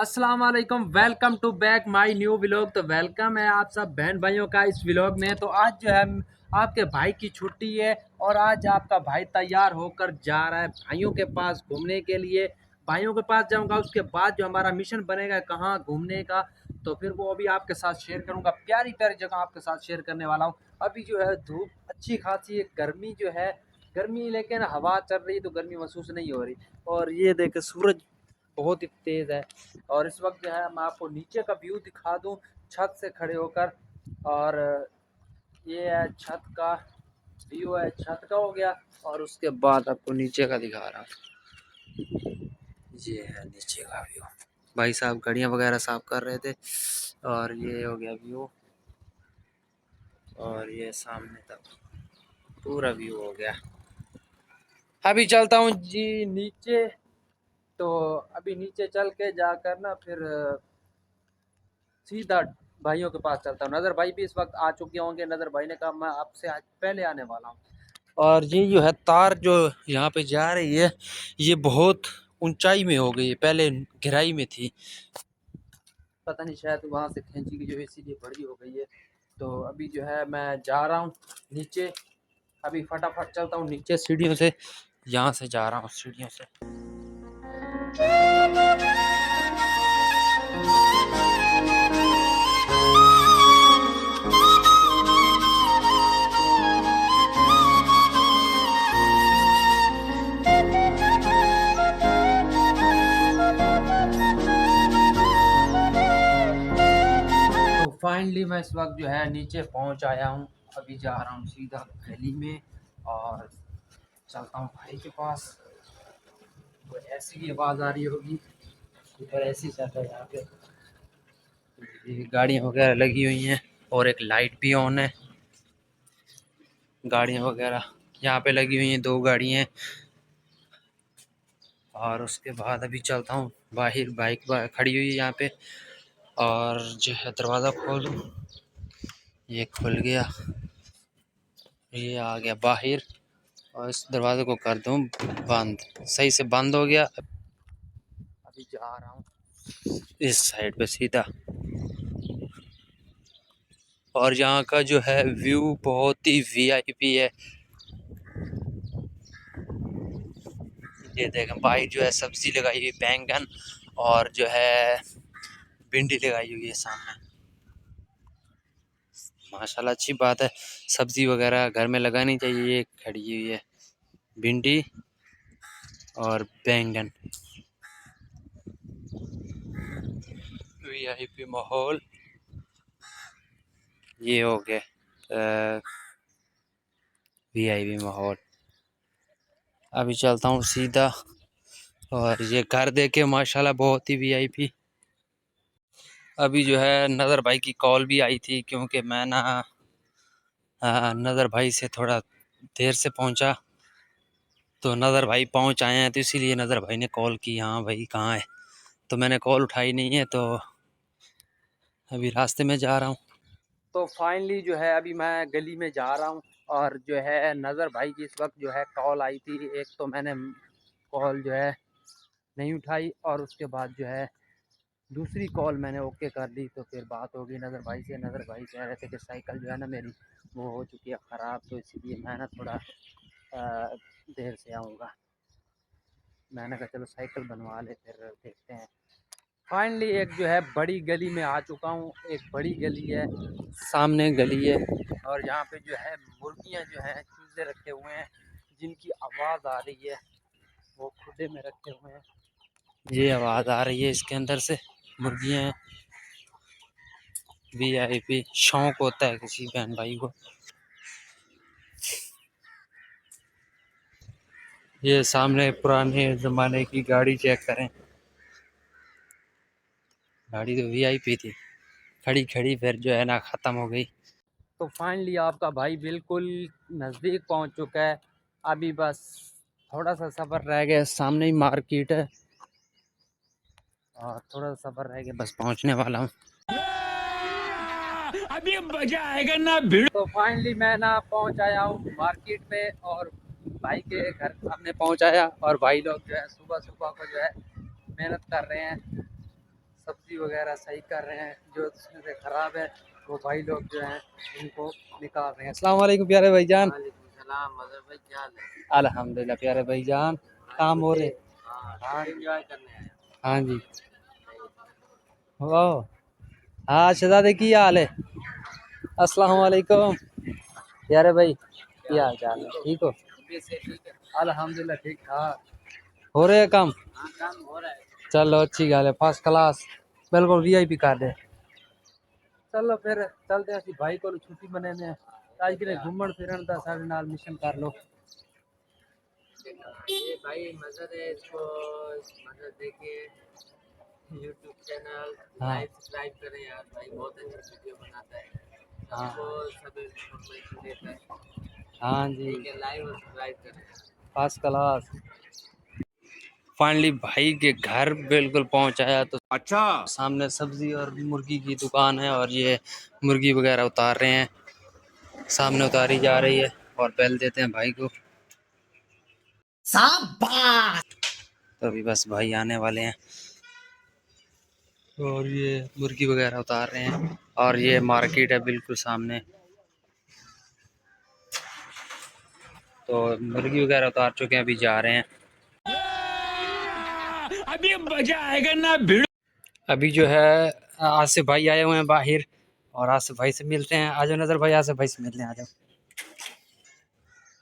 अस्सलाम वालेकुम, welcome to back my new vlog. तो वेलकम है आप सब बहन भाइयों का इस व्लॉग में। तो आज जो है आपके भाई की छुट्टी है और आज आपका भाई तैयार होकर जा रहा है भाइयों के पास घूमने के लिए। भाइयों के पास जाऊंगा, उसके बाद जो हमारा मिशन बनेगा कहाँ घूमने का, तो फिर वो अभी आपके साथ शेयर करूंगा। प्यारी प्यारी जगह आपके साथ शेयर करने वाला हूँ। अभी जो है धूप अच्छी खासी है, गर्मी जो है गर्मी, लेकिन हवा चल रही तो गर्मी महसूस नहीं हो रही। और ये देखे सूरज बहुत ही तेज़ है। और इस वक्त जो है मैं आपको नीचे का व्यू दिखा दूं छत से खड़े होकर। और ये है छत का व्यू, है छत का हो गया। और उसके बाद आपको नीचे का दिखा रहा हूँ, ये है नीचे का व्यू। भाई साहब गाड़ियाँ वगैरह साफ कर रहे थे और ये हो गया व्यू। और ये सामने तक पूरा व्यू हो गया। अभी चलता हूँ जी नीचे। तो अभी नीचे चल के जाकर ना फिर सीधा भाइयों के पास चलता हूँ। नज़र भाई भी इस वक्त आ चुके होंगे। नज़र भाई ने कहा मैं आपसे आज पहले आने वाला हूँ। और ये जो है तार जो यहाँ पे जा रही है ये बहुत ऊंचाई में हो गई है, पहले गहराई में थी, पता नहीं शायद वहाँ से खींची की जो है इसीलिए बड़ी हो गई है। तो अभी जो है मैं जा रहा हूँ नीचे। अभी फटाफट चलता हूँ नीचे सीढ़ियों से, यहाँ से जा रहा हूँ सीढ़ियों से। तो फाइनली मैं इस वक्त जो है नीचे पहुंच आया हूं। अभी जा रहा हूं सीधा गली में और चलता हूं भाई के पास। तो ऐसी की आवाज़ आ रही होगी, ऊपर ऐसी चल रहा है यहाँ पे। ये गाड़ियाँ वगैरह लगी हुई हैं और एक लाइट भी ऑन है। गाड़ियाँ वगैरह यहाँ पे लगी हुई हैं, 2 गाड़ियाँ हैं। और उसके बाद अभी चलता हूँ बाहर, बाइक खड़ी हुई है यहाँ पे। और जो है दरवाज़ा खोलूँ, ये खुल गया, ये आ गया बाहर। और इस दरवाजे को कर दूं बंद, सही से बंद हो गया। अभी जा रहा हूँ इस साइड पे सीधा। और यहाँ का जो है व्यू बहुत ही वीआईपी है। ये देखें भाई जो है सब्जी लगाई हुई, बैंगन और जो है भिंडी लगाई हुई है सामने। माशाल्लाह अच्छी बात है, सब्जी वगैरह घर में लगानी चाहिए। ये खड़ी हुई है भिंडी और बैंगन। वीआईपी माहौल ये हो गया, वीआईपी माहौल। अभी चलता हूँ सीधा। और ये घर देखे माशाल्लाह बहुत ही वीआईपी। अभी जो है नज़र भाई की कॉल भी आई थी, क्योंकि मैं ना नज़र भाई से थोड़ा देर से पहुंचा। तो नज़र भाई पहुंच आए हैं, तो इसीलिए नज़र भाई ने कॉल की, हाँ भाई कहाँ है। तो मैंने कॉल उठाई नहीं है, तो अभी रास्ते में जा रहा हूँ। तो फाइनली जो है अभी मैं गली में जा रहा हूँ। और जो है नज़र भाई की इस वक्त जो है कॉल आई थी एक, तो मैंने कॉल जो है नहीं उठाई। और उसके बाद जो है दूसरी कॉल मैंने ओके कर ली। तो फिर बात होगी नज़र भाई से। नज़र भाई कह रहे थे कि साइकिल जो है ना मेरी वो हो चुकी है ख़राब, तो इसीलिए मैं ना थोड़ा देर से आऊँगा। मैंने कहा चलो साइकिल बनवा ले, फिर देखते हैं। फाइनली एक जो है बड़ी गली में आ चुका हूँ। एक बड़ी गली है, सामने गली है। और यहाँ पे जो है मुर्गियाँ जो हैं चूज़े रखे हुए हैं, जिनकी आवाज़ आ रही है, वो खुदे में रखे हुए हैं। ये आवाज़ आ रही है इसके अंदर से, मुर्गियाँ हैं। वीआईपी शौक होता है किसी बहन भाई को। ये सामने पुराने ज़माने की गाड़ी चेक करें, गाड़ी तो वीआईपी थी, खड़ी खड़ी फिर जो है ना ख़त्म हो गई। तो फाइनली आपका भाई बिल्कुल नज़दीक पहुंच चुका है। अभी बस थोड़ा सा सफ़र रह गया, सामने ही मार्केट है और थोड़ा सा सफ़र रह गया, बस पहुंचने वाला हूँ। अभी मजा आएगा ना भिड़। तो फाइनली मैं ना पहुंच आया हूँ मार्केट में और भाई के घर सामने पहुंच आया। और भाई लोग जो है सुबह सुबह को जो है मेहनत कर रहे हैं, सब्जी वगैरह सही कर रहे हैं, जो उसमें से खराब है वो भाई लोग जो हैं उनको निकाल रहे हैं। अस्सलाम वालेकुम प्यारे भाईजान। सलाम मदर भाई, क्या हाल है? अल्हम्दुलिल्लाह प्यारे भाईजान, काम हो रहे। हाँ, एंजॉय करने आए। हाँ जी। वाह। हाँ शहजादे की हाल है? अस्सलाम वालेकुम प्यारे भाई, क्या हाल चाल है? ठीक हो? तबीयत से ठीक है? अल्हम्दुलिल्लाह ठीक ठाक। हो रहे हैं काम? हाँ, काम हो रहा है। चलो अच्छी गल है, फर्स्ट क्लास, बिल्कुल वीआईपी कर दे। चलो फिर चलते हैं, भाई को छुट्टी मने ने आज के लिए घूमन फिरन का सारे नाल मिशन कर लो। ये भाई मदर है, इसको मदर देखिए, यूट्यूब चैनल हाँ लाइक सब्सक्राइब करें यार, भाई बहुत अच्छी वीडियो बनाता है, हाँ सबको सब इन्फॉर्मेशन देता है। हाँ जी, ठीक है, लाइक और सब्सक्राइब करें। First class. फाइनली भाई के घर बिल्कुल पहुंचाया तो अच्छा, सामने सब्जी और मुर्गी की दुकान है और ये मुर्गी वगैरह उतार रहे हैं, सामने उतारी जा रही है और पहल देते हैं भाई को। शाबाश। तो अभी बस भाई आने वाले हैं और ये मुर्गी वगैरह उतार रहे हैं और ये मार्केट है बिल्कुल सामने। तो मुर्गी वगैरह उतार चुके हैं, अभी जा रहे हैं। अभी मजा आएगा ना भिड़। अभी जो है आसिफ भाई आए हुए हैं बाहर और आसिफ भाई से मिलते हैं। आ जाओ नजर भाई, आसिफ भाई से मिलने आ जाओ।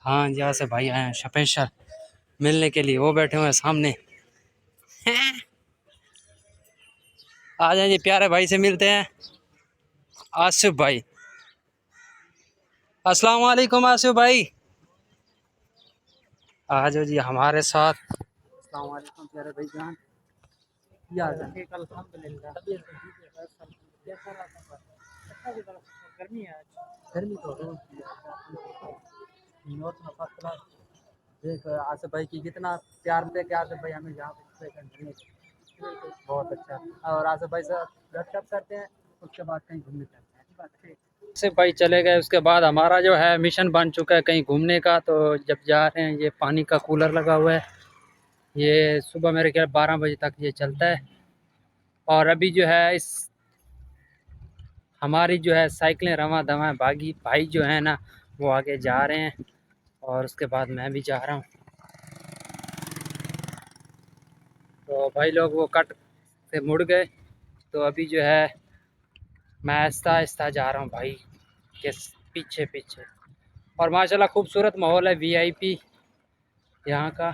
हाँ जी, आसिफ भाई आए हैं स्पेशल मिलने के लिए, वो बैठे हुए हैं सामने। आ जाइए प्यारे भाई से मिलते हैं। आसिफ भाई, अस्सलाम वालेकुम आसिफ भाई, आ जाओ जी हमारे साथ। अस्सलाम वालेकुम प्यारे भाई जान, ठीक अल्हम्दुलिल्लाह। कैसा रहा सफर? अच्छा भी बड़ा गर्मी है आज। गर्मी तो रोज की है। First class. देख आसिफ भाई की कितना प्यार लेके आसिफ भाई हमें यहाँ पे घूमने बहुत अच्छा। और आसिफ भाई से गपशप करते हैं, उसके बाद कहीं घूमने चलते हैं। आसिफ भाई चले गए, उसके बाद हमारा जो है मिशन बन चुका है कहीं घूमने का। तो जब जा रहे हैं, ये पानी का कूलर लगा हुआ है, ये सुबह मेरे ख्याल 12 बजे तक ये चलता है। और अभी जो है इस हमारी जो है साइकिलें रवां दवां भागी, भाई जो है ना वो आगे जा रहे हैं और उसके बाद मैं भी जा रहा हूँ। तो भाई लोग वो कट से मुड़ गए, तो अभी जो है मैं आहिस्ता आहिस्ता जा रहा हूँ भाई के पीछे पीछे। और माशाल्लाह खूबसूरत माहौल है वीआईपी यहाँ का।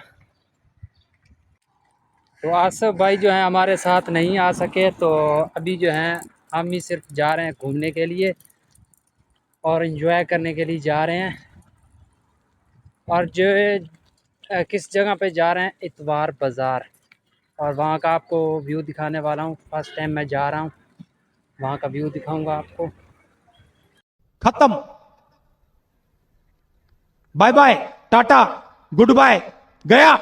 तो आसिफ भाई जो है हमारे साथ नहीं आ सके, तो अभी जो है हम ही सिर्फ जा रहे हैं घूमने के लिए और एंजॉय करने के लिए जा रहे हैं। और जो किस जगह पे जा रहे हैं, इतवार बाज़ार, और वहाँ का आपको व्यू दिखाने वाला हूँ। फर्स्ट टाइम मैं जा रहा हूँ, वहाँ का व्यू दिखाऊंगा आपको। खत्म, bye bye, tata, goodbye, गया।